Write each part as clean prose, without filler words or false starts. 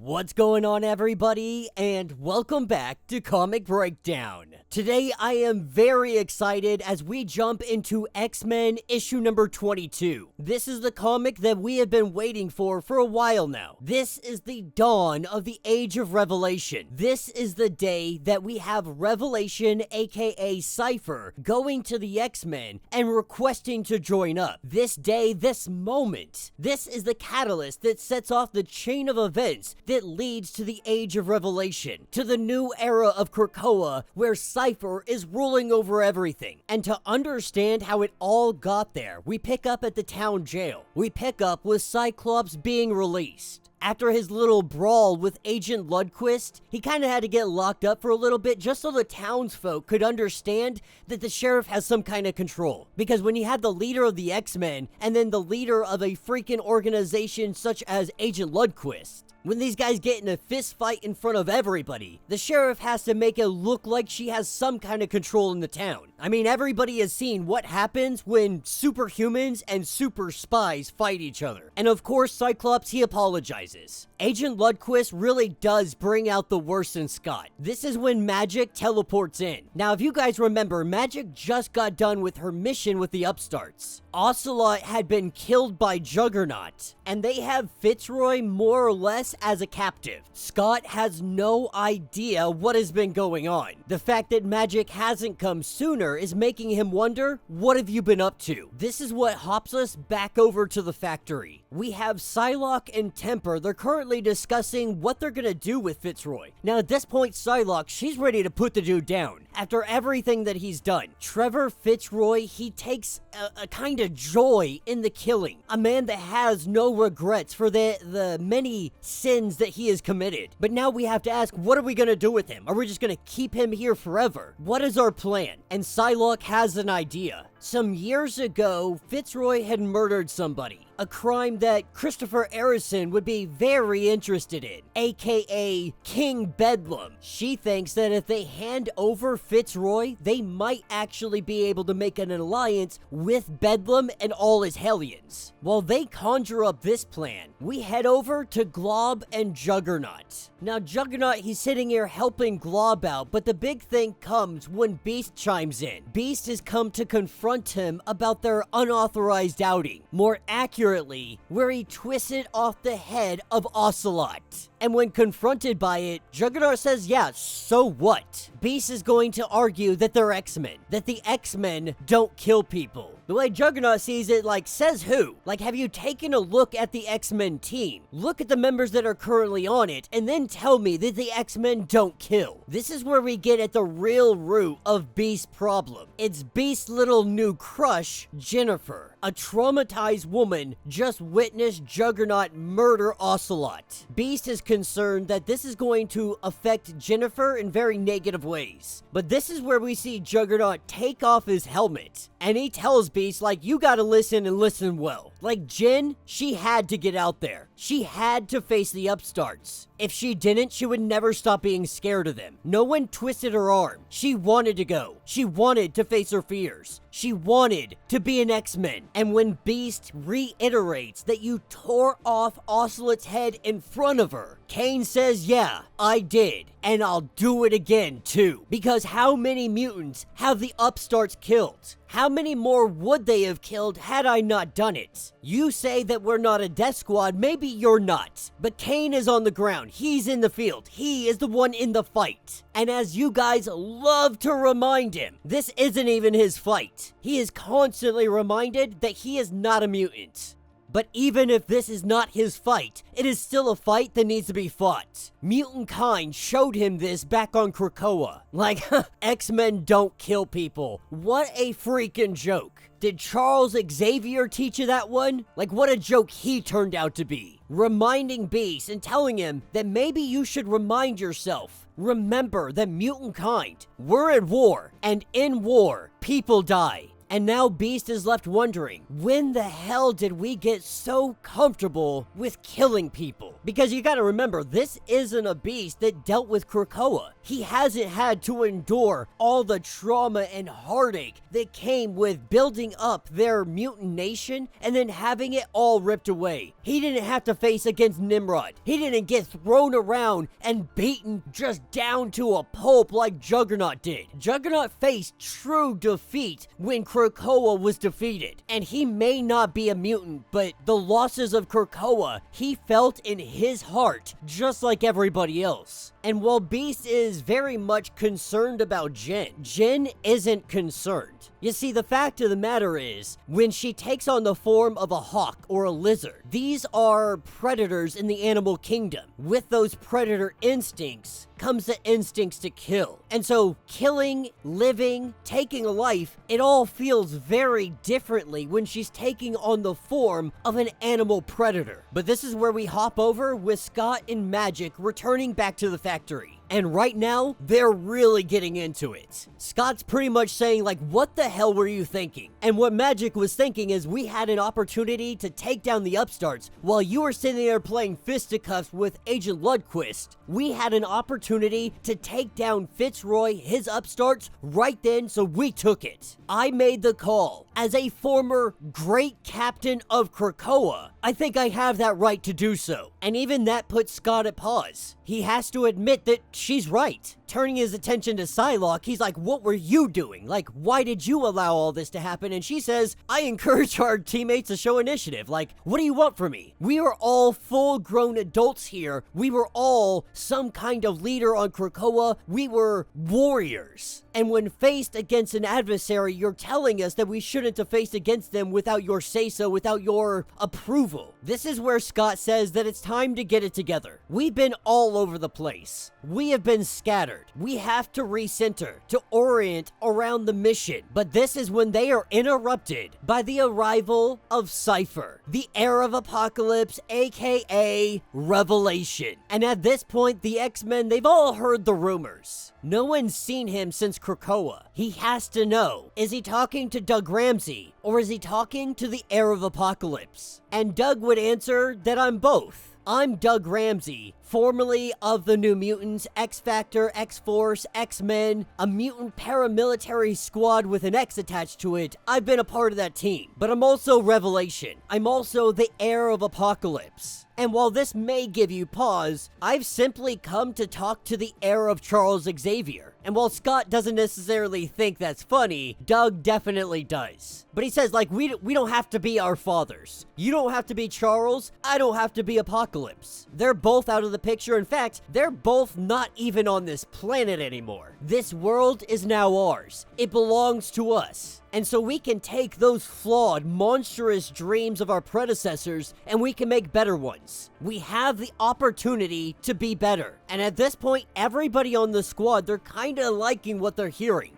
What's going on, everybody, and welcome back to Comic Breakdown. Today I am very excited as we jump into X-Men issue number 22. This is the comic that we have been waiting for a while now. This is the dawn of the Age of Revelation. This is the day that we have Revelation, aka Cypher, going to the X-Men and requesting to join up. This day, this moment, this is the catalyst that sets off the chain of events that leads to the Age of Revelation, to the new era of Krakoa where Cypher is ruling over everything. And to understand how it all got there, we pick up at the town jail. We pick up with Cyclops being released. After his little brawl with Agent Lundquist, he kind of had to get locked up for a little bit just so the townsfolk could understand that the sheriff has some kind of control. Because when you had the leader of the X-Men and then the leader of a freaking organization such as Agent Lundquist, when these guys get in a fist fight in front of everybody, the sheriff has to make it look like she has some kind of control in the town. I mean, everybody has seen what happens when superhumans and super spies fight each other. And of course, Cyclops, he apologizes. Agent Lundquist really does bring out the worst in Scott. This is when Magic teleports in. Now, if you guys remember, Magic just got done with her mission with the upstarts. Ocelot had been killed by Juggernaut, and they have Fitzroy more or less as a captive. Scott has no idea what has been going on. The fact that Magic hasn't come sooner is making him wonder, what have you been up to? This is what hops us back over to the factory. We have Psylocke and Temper. They're currently discussing what they're gonna do with Fitzroy. Now at this point, Psylocke, she's ready to put the dude down. After everything that he's done, Trevor Fitzroy, he takes a kind of joy in the killing. A man that has no regrets for the many sins that he has committed. But now we have to ask, what are we gonna do with him? Are we just gonna keep him here forever? What is our plan? And Psylocke has an idea. Some years ago, Fitzroy had murdered somebody. A crime that Christopher Harrison would be very interested in, A.K.A. King Bedlam. She thinks that if they hand over Fitzroy, they might actually be able to make an alliance with Bedlam and all his hellions. While they conjure up this plan, we head over to Glob and Juggernaut. Now, Juggernaut, he's sitting here helping Glob out, but the big thing comes when Beast chimes in. Beast has come to confront him about their unauthorized outing. More accurately, where he twisted off the head of Ocelot. And when confronted by it, Juggernaut says, yeah, so what? Beast is going to argue that they're X-Men, that the X-Men don't kill people. The way Juggernaut sees it, like, says who? Like, have you taken a look at the X-Men team? Look at the members that are currently on it, and then tell me that the X-Men don't kill. This is where we get at the real root of Beast's problem. It's Beast's little new crush, Jennifer. A traumatized woman just witnessed Juggernaut murder Ocelot. Beast is concerned that this is going to affect Jennifer in very negative ways. But this is where we see Juggernaut take off his helmet, and he tells Beast, like, you gotta listen and listen well. Like, Jen, she had to get out there. She had to face the upstarts. If she didn't, she would never stop being scared of them. No one twisted her arm. She wanted to go. She wanted to face her fears. She wanted to be an X-Men. And when Beast reiterates that you tore off Ocelot's head in front of her, Kane says, yeah, I did. And I'll do it again, too. Because how many mutants have the upstarts killed? How many more would they have killed had I not done it? You say that we're not a death squad, maybe you're not. But Kane is on the ground, he's in the field, he is the one in the fight. And as you guys love to remind him, this isn't even his fight. He is constantly reminded that he is not a mutant. But even if this is not his fight, it is still a fight that needs to be fought. Mutant kind showed him this back on Krakoa. Like, X-Men don't kill people. What a freaking joke. Did Charles Xavier teach you that one? Like, what a joke he turned out to be. Reminding Beast and telling him that maybe you should remind yourself. Remember that mutant kind, we're at war, and in war, people die. And now Beast is left wondering, when the hell did we get so comfortable with killing people? Because you gotta remember, this isn't a Beast that dealt with Krakoa. He hasn't had to endure all the trauma and heartache that came with building up their mutant nation and then having it all ripped away. He didn't have to face against Nimrod. He didn't get thrown around and beaten just down to a pulp like Juggernaut did. Juggernaut faced true defeat when Krakoa was defeated. And he may not be a mutant, but the losses of Krakoa, he felt in his heart, just like everybody else. And while Beast is very much concerned about Jen isn't concerned. You see, the fact of the matter is, when she takes on the form of a hawk or a lizard, these are predators in the animal kingdom. With those predator instincts comes the instincts to kill. And so killing, living, taking a life, it all feels very differently when she's taking on the form of an animal predator. But this is where we hop over with Scott and Magic returning back to the factory. And right now, they're really getting into it. Scott's pretty much saying, like, what the hell were you thinking? And what Magic was thinking is we had an opportunity to take down the upstarts while you were sitting there playing fisticuffs with Agent Lundquist. We had an opportunity to take down Fitzroy, his upstarts, right then, so we took it. I made the call. As a former great captain of Krakoa, I think I have that right to do so. And even that puts Scott at pause. He has to admit that she's right. Turning his attention to Psylocke, he's like, what were you doing? Like, why did you allow all this to happen? And she says, I encourage our teammates to show initiative. Like, what do you want from me? We are all full-grown adults here. We were all some kind of leader on Krakoa. We were warriors. And when faced against an adversary, you're telling us that we shouldn't have faced against them without your say-so, without your approval. This is where Scott says that it's time to get it together. We've been all over the place. We have been scattered. We have to recenter, to orient around the mission. But this is when they are interrupted by the arrival of Cypher, the heir of Apocalypse, A.K.A. Revelation. And at this point, the X-Men, they've all heard the rumors. No one's seen him since Krakoa. He has to know, is he talking to Doug Ramsey, or is he talking to the heir of Apocalypse? And Doug would answer that I'm both. I'm Doug Ramsey, formerly of the New Mutants, X-Factor, X-Force, X-Men, a mutant paramilitary squad with an X attached to it. I've been a part of that team. But I'm also Revelation. I'm also the heir of Apocalypse. And while this may give you pause, I've simply come to talk to the heir of Charles Xavier. And while Scott doesn't necessarily think that's funny, Doug definitely does. But he says, like, we don't have to be our fathers. You don't have to be Charles. I don't have to be Apocalypse. They're both out of the picture. In fact, they're both not even on this planet anymore. This world is now ours. It belongs to us. And so we can take those flawed, monstrous dreams of our predecessors and we can make better ones. We have the opportunity to be better. And at this point, everybody on the squad, they're kind of liking what they're hearing.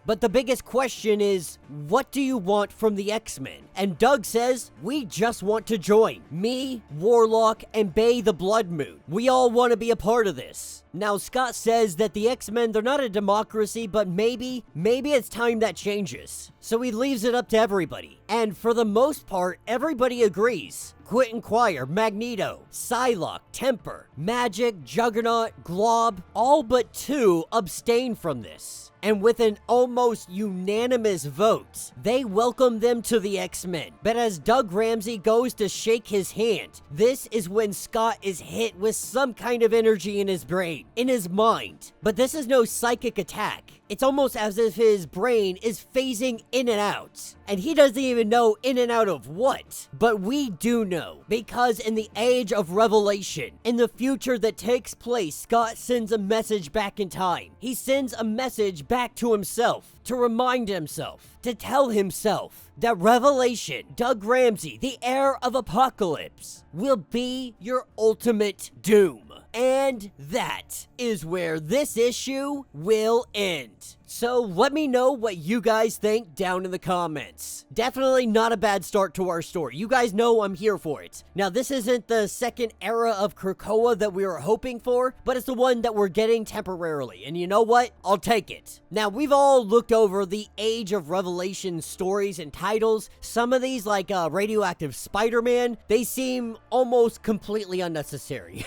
But the biggest question is, what do you want from the X-Men? And Doug says, we just want to join. Me, Warlock, and Bay the Blood Moon. We all want to be a part of this. Now, Scott says that the X-Men, they're not a democracy, but maybe it's time that changes. So he leaves it up to everybody. And for the most part, everybody agrees. Quentin Quire, Magneto, Psylocke, Temper, Magic, Juggernaut, Glob, all but 2 abstain from this. And with an almost unanimous vote, they welcome them to the X-Men. But as Doug Ramsey goes to shake his hand, this is when Scott is hit with some kind of energy in his brain, in his mind. But this is no psychic attack. It's almost as if his brain is phasing in and out. And he doesn't even know in and out of what. But we do know, because in the age of Revelation, in the future that takes place, Scott sends a message back in time. He sends a message back to himself, to remind himself, to tell himself that Revelation, Doug Ramsey, the heir of Apocalypse, will be your ultimate doom. And that is where this issue will end. So let me know what you guys think down in the comments. Definitely not a bad start to our story. You guys know I'm here for it. Now, this isn't the second era of Krakoa that we were hoping for, but it's the one that we're getting temporarily. And you know what? I'll take it. Now, we've all looked over the Age of Revelation stories and titles. Some of these, like Radioactive Spider-Man, they seem almost completely unnecessary.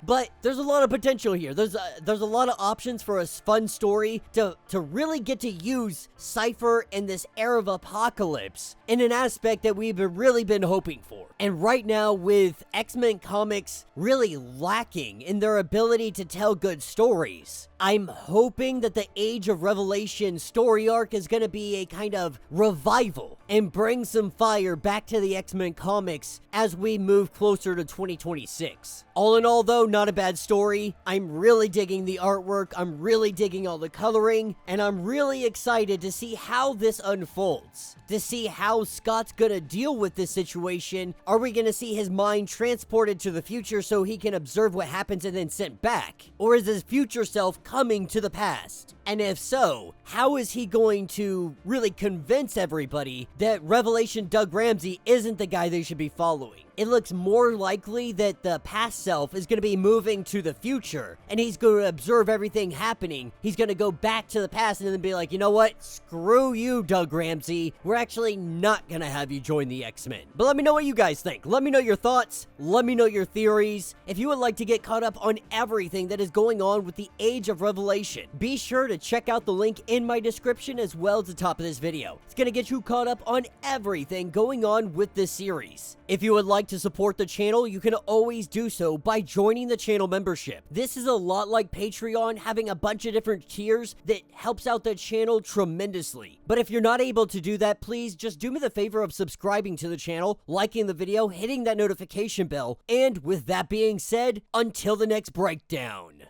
But there's a lot of potential here. There's a lot of options for a fun story to really get to use Cypher in this era of apocalypse in an aspect that we've really been hoping for. And right now, with X-Men comics really lacking in their ability to tell good stories, I'm hoping that the Age of Revelation story arc is going to be a kind of revival and bring some fire back to the X-Men comics as we move closer to 2026. All in all, though, not a bad story. I'm really digging the artwork, I'm really digging all the coloring, and I'm really excited to see how this unfolds, to see how Scott's gonna deal with this situation. Are we gonna see his mind transported to the future so he can observe what happens and then sent back? Or is his future self coming to the past? And if so, how is he going to really convince everybody that Revelation Doug Ramsey isn't the guy they should be following? It looks more likely that the past self is going to be moving to the future, and he's going to observe everything happening. He's going to go back to the past and then be like, you know what? Screw you, Doug Ramsey. We're actually not going to have you join the X-Men. But let me know what you guys think. Let me know your thoughts. Let me know your theories. If you would like to get caught up on everything that is going on with the Age of Revelation, be sure to check out the link in my description as well as the top of this video. It's going to get you caught up on everything going on with this series. If you would like to support the channel, you can always do so by joining the channel membership. This is a lot like Patreon, having a bunch of different tiers that helps out the channel tremendously. But if you're not able to do that, please just do me the favor of subscribing to the channel, liking the video, hitting that notification bell, and with that being said, until the next breakdown.